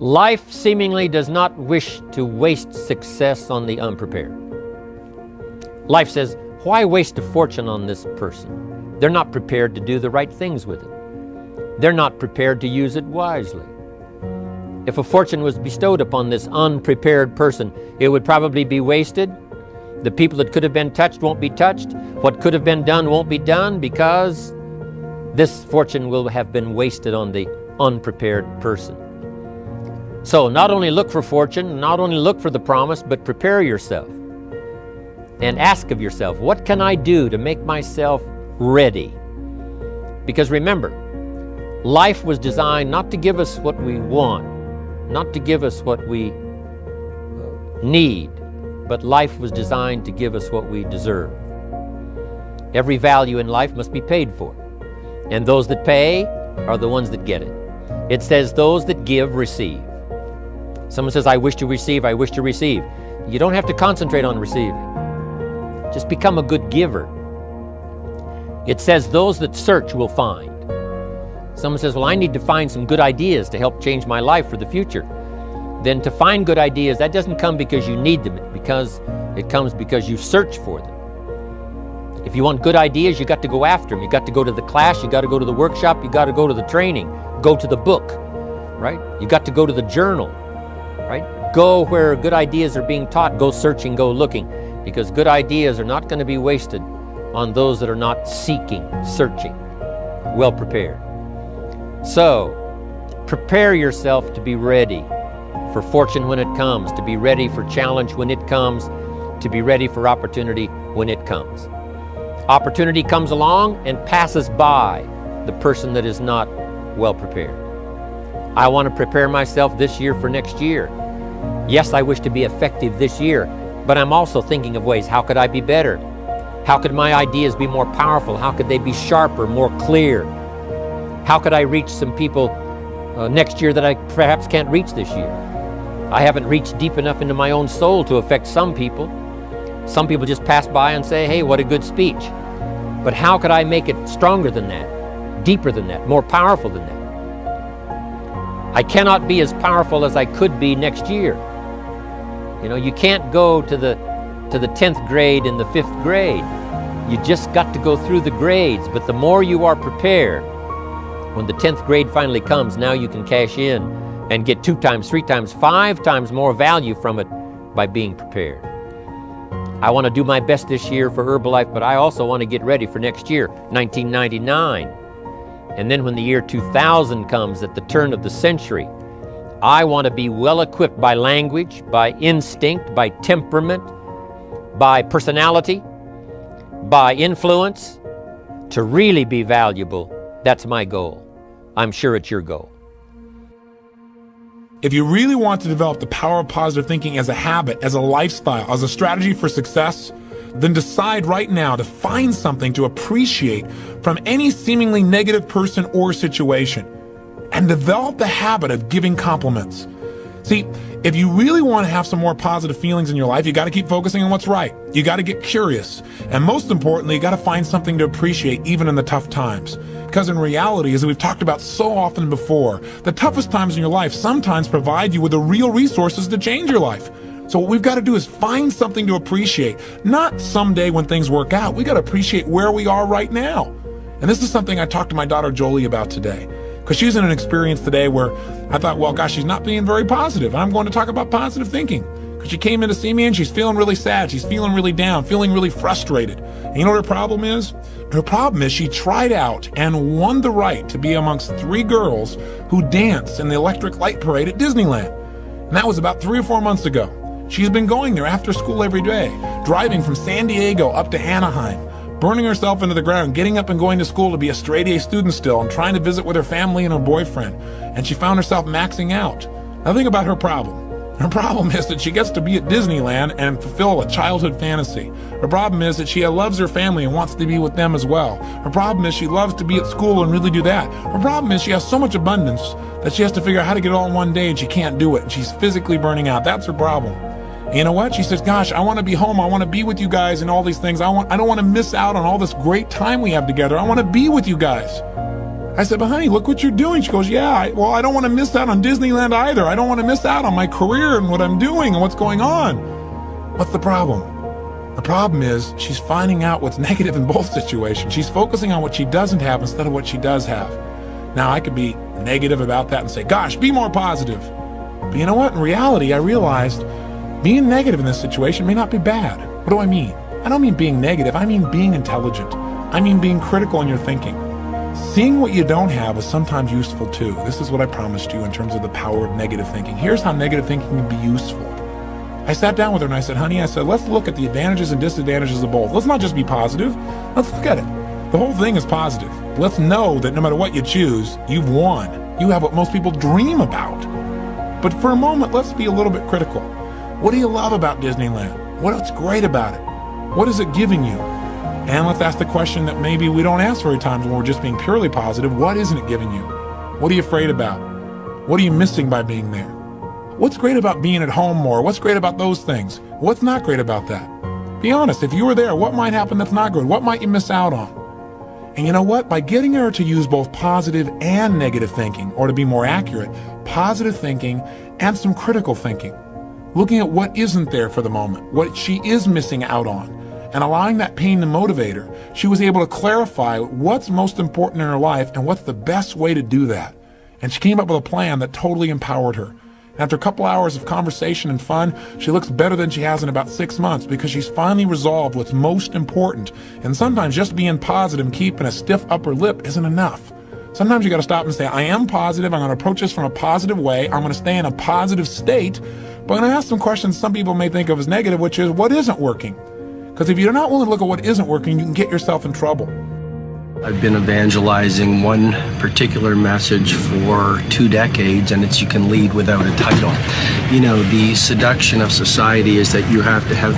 Life seemingly does not wish to waste success on the unprepared. Life says, why waste a fortune on this person? They're not prepared to do the right things with it. They're not prepared to use it wisely. If a fortune was bestowed upon this unprepared person, it would probably be wasted. The people that could have been touched won't be touched. What could have been done won't be done, because this fortune will have been wasted on the unprepared person. So not only look for fortune, not only look for the promise, but prepare yourself and ask of yourself, what can I do to make myself ready? Because remember, life was designed not to give us what we want, not to give us what we need, but life was designed to give us what we deserve. Every value in life must be paid for, and those that pay are the ones that get it. It says those that give receive. Someone says, I wish to receive, I wish to receive. You don't have to concentrate on receiving. Just become a good giver. It says those that search will find. Someone says, well, I need to find some good ideas to help change my life for the future. Then to find good ideas, that doesn't come because you need them, it comes because you search for them. If you want good ideas, you got to go after them. You got to go to the class, you got to go to the workshop, you got to go to the training, go to the book, right? You got to go to the journal, right? Go where good ideas are being taught, go searching, go looking, because good ideas are not going to be wasted on those that are not seeking, searching, well prepared. So, prepare yourself to be ready for fortune when it comes, to be ready for challenge when it comes, to be ready for opportunity when it comes. Opportunity comes along and passes by the person that is not well prepared. I want to prepare myself this year for next year. Yes, I wish to be effective this year, but I'm also thinking of ways, how could I be better? How could my ideas be more powerful? How could they be sharper, more clear? How could I reach some people next year that I perhaps can't reach this year? I haven't reached deep enough into my own soul to affect some people. Some people just pass by and say, hey, what a good speech. But how could I make it stronger than that, deeper than that, more powerful than that? I cannot be as powerful as I could be next year. You know, you can't go to the 10th grade in the 5th grade. You just got to go through the grades. But the more you are prepared, when the 10th grade finally comes, now you can cash in and get 2 times, 3 times, 5 times more value from it by being prepared. I want to do my best this year for Herbalife, but I also want to get ready for next year, 1999. And then when the year 2000 comes, at the turn of the century, I want to be well equipped by language, by instinct, by temperament, by personality, by influence, to really be valuable. That's my goal. I'm sure it's your goal. If you really want to develop the power of positive thinking as a habit, as a lifestyle, as a strategy for success, then decide right now to find something to appreciate from any seemingly negative person or situation, and develop the habit of giving compliments. See, if you really want to have some more positive feelings in your life, you got to keep focusing on what's right. You got to get curious. And most importantly, you got to find something to appreciate even in the tough times. Because in reality, as we've talked about so often before, the toughest times in your life sometimes provide you with the real resources to change your life. So what we've got to do is find something to appreciate. Not someday when things work out. We got to appreciate where we are right now. And this is something I talked to my daughter Jolie about today. Because she's in an experience today where I thought, well, gosh, she's not being very positive. I'm going to talk about positive thinking. Because she came in to see me and she's feeling really sad. She's feeling really down, feeling really frustrated. And you know what her problem is? Her problem is she tried out and won the right to be amongst 3 girls who dance in the electric light parade at Disneyland. And that was about 3 or 4 months ago. She's been going there after school every day, driving from San Diego up to Anaheim, burning herself into the ground, getting up and going to school to be a straight A student still, and trying to visit with her family and her boyfriend. And she found herself maxing out. Now think about her problem. Her problem is that she gets to be at Disneyland and fulfill a childhood fantasy. Her problem is that she loves her family and wants to be with them as well. Her problem is she loves to be at school and really do that. Her problem is she has so much abundance that she has to figure out how to get it all in one day, and she can't do it. And she's physically burning out. That's her problem. And you know what? She says, gosh, I want to be home. I want to be with you guys and all these things. I don't want to miss out on all this great time we have together. I want to be with you guys. I said, but honey, look what you're doing. She goes, yeah, I don't want to miss out on Disneyland either. I don't want to miss out on my career and what I'm doing and what's going on. What's the problem? The problem is she's finding out what's negative in both situations. She's focusing on what she doesn't have instead of what she does have. Now, I could be negative about that and say, gosh, be more positive. But you know what? In reality, I realized being negative in this situation may not be bad. What do I mean? I don't mean being negative. I mean being intelligent. I mean being critical in your thinking. Seeing what you don't have is sometimes useful too. This is what I promised you in terms of the power of negative thinking. Here's how negative thinking can be useful. I sat down with her and I said, honey, let's look at the advantages and disadvantages of both. Let's not just be positive. Let's look at it. The whole thing is positive. Let's know that no matter what you choose, you've won. You have what most people dream about. But for a moment, let's be a little bit critical. What do you love about Disneyland? What's great about it? What is it giving you? And let's ask the question that maybe we don't ask very times when we're just being purely positive. What isn't it giving you? What are you afraid about? What are you missing by being there? What's great about being at home more? What's great about those things? What's not great about that? Be honest, if you were there, what might happen that's not good? What might you miss out on? And you know what? By getting her to use both positive and negative thinking, or to be more accurate, positive thinking and some critical thinking, looking at what isn't there for the moment, what she is missing out on, and allowing that pain to motivate her, she was able to clarify what's most important in her life and what's the best way to do that. And she came up with a plan that totally empowered her. And after a couple hours of conversation and fun, she looks better than she has in about 6 months because she's finally resolved what's most important. And sometimes just being positive and keeping a stiff upper lip isn't enough. Sometimes you got to stop and say, I am positive. I'm going to approach this from a positive way. I'm going to stay in a positive state. But I'm going to ask some questions some people may think of as negative, which is what isn't working? Because if you're not willing to look at what isn't working, you can get yourself in trouble. I've been evangelizing one particular message for 2 decades, and it's you can lead without a title. You know, the seduction of society is that you have to have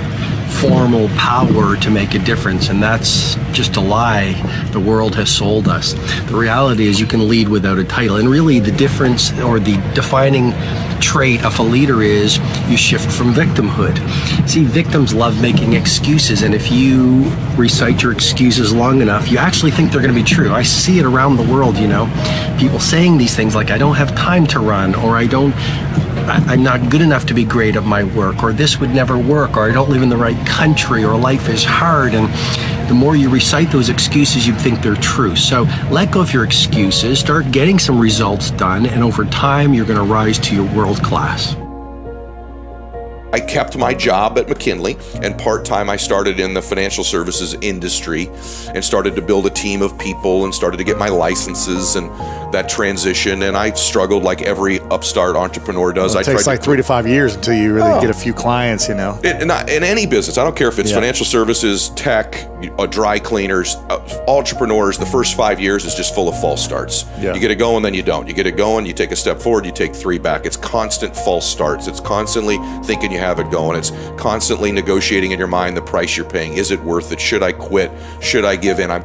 formal power to make a difference, and that's just a lie the world has sold us. The reality is you can lead without a title, and really the difference or the defining trait of a leader is you shift from victimhood. See, victims love making excuses, and if you recite your excuses long enough, you actually think they're going to be true. I see it around the world, you know, people saying these things like, I don't have time to run, or I'm not good enough to be great at my work, or this would never work, or I don't live in the right country, or life is hard. And the more you recite those excuses, you think they're true. So let go of your excuses, start getting some results done, and over time, you're going to rise to your world class. I kept my job at McKinley, and part-time I started in the financial services industry and started to build a team of people and started to get my licenses and that transition. And I struggled like every upstart entrepreneur does. Well, it takes like 3 to 5 years until you really get a few clients, you know. In any business, I don't care if it's financial services, tech, dry cleaners, entrepreneurs, the first 5 years is just full of false starts. You get it going, then you don't. You get it going, you take a step forward, you take 3 back. It's constant false starts. It's constantly thinking you have it going. It's constantly negotiating in your mind the price you're paying. Is it worth it? Should I quit? Should I give in? I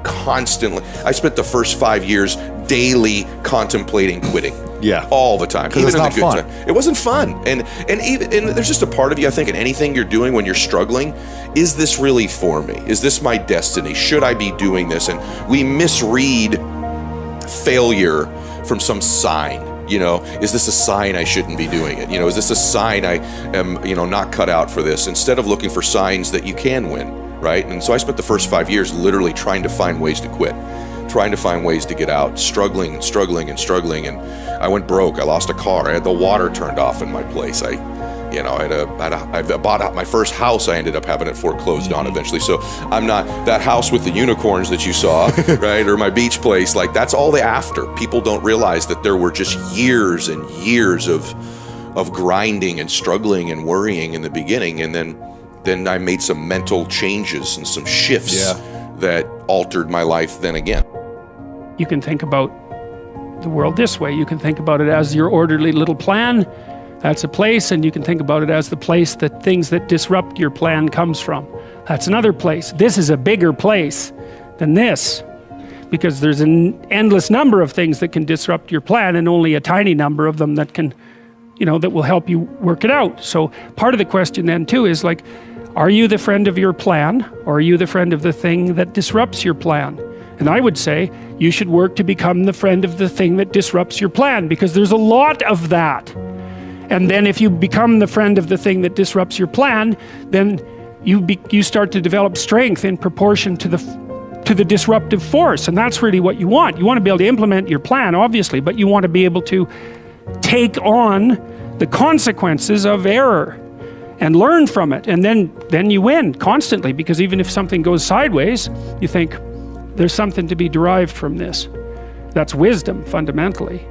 spent the first 5 years daily contemplating quitting. All the time. Even it's in not the good fun. time. It wasn't fun. And there's just a part of you, I think, in anything you're doing when you're struggling, is this really for me? Is this my destiny? Should I be doing this? And we misread failure from some sign. You know, is this a sign I shouldn't be doing it? You know, is this a sign I am, not cut out for this? Instead of looking for signs that you can win, right? And so I spent the first 5 years literally trying to find ways to quit, trying to find ways to get out, struggling. And I went broke. I lost a car. I had the water turned off in my place. I bought out my first house. I ended up having it foreclosed on eventually. So I'm not that house with the unicorns that you saw, right? Or my beach place. Like that's all the after. People don't realize that there were just years and years of grinding and struggling and worrying in the beginning. And then I made some mental changes and some shifts that altered my life then again. You can think about the world this way. You can think about it as your orderly little plan. That's a place, and you can think about it as the place that things that disrupt your plan comes from. That's another place. This is a bigger place than this, because there's an endless number of things that can disrupt your plan, and only a tiny number of them that can, that will help you work it out. So part of the question then too is like, are you the friend of your plan, or are you the friend of the thing that disrupts your plan? And I would say you should work to become the friend of the thing that disrupts your plan, because there's a lot of that. And then if you become the friend of the thing that disrupts your plan, then you start to develop strength in proportion to the disruptive force. And that's really what you want. You want to be able to implement your plan, obviously, but you want to be able to take on the consequences of error and learn from it. And then you win constantly, because even if something goes sideways, you think there's something to be derived from this. That's wisdom, fundamentally.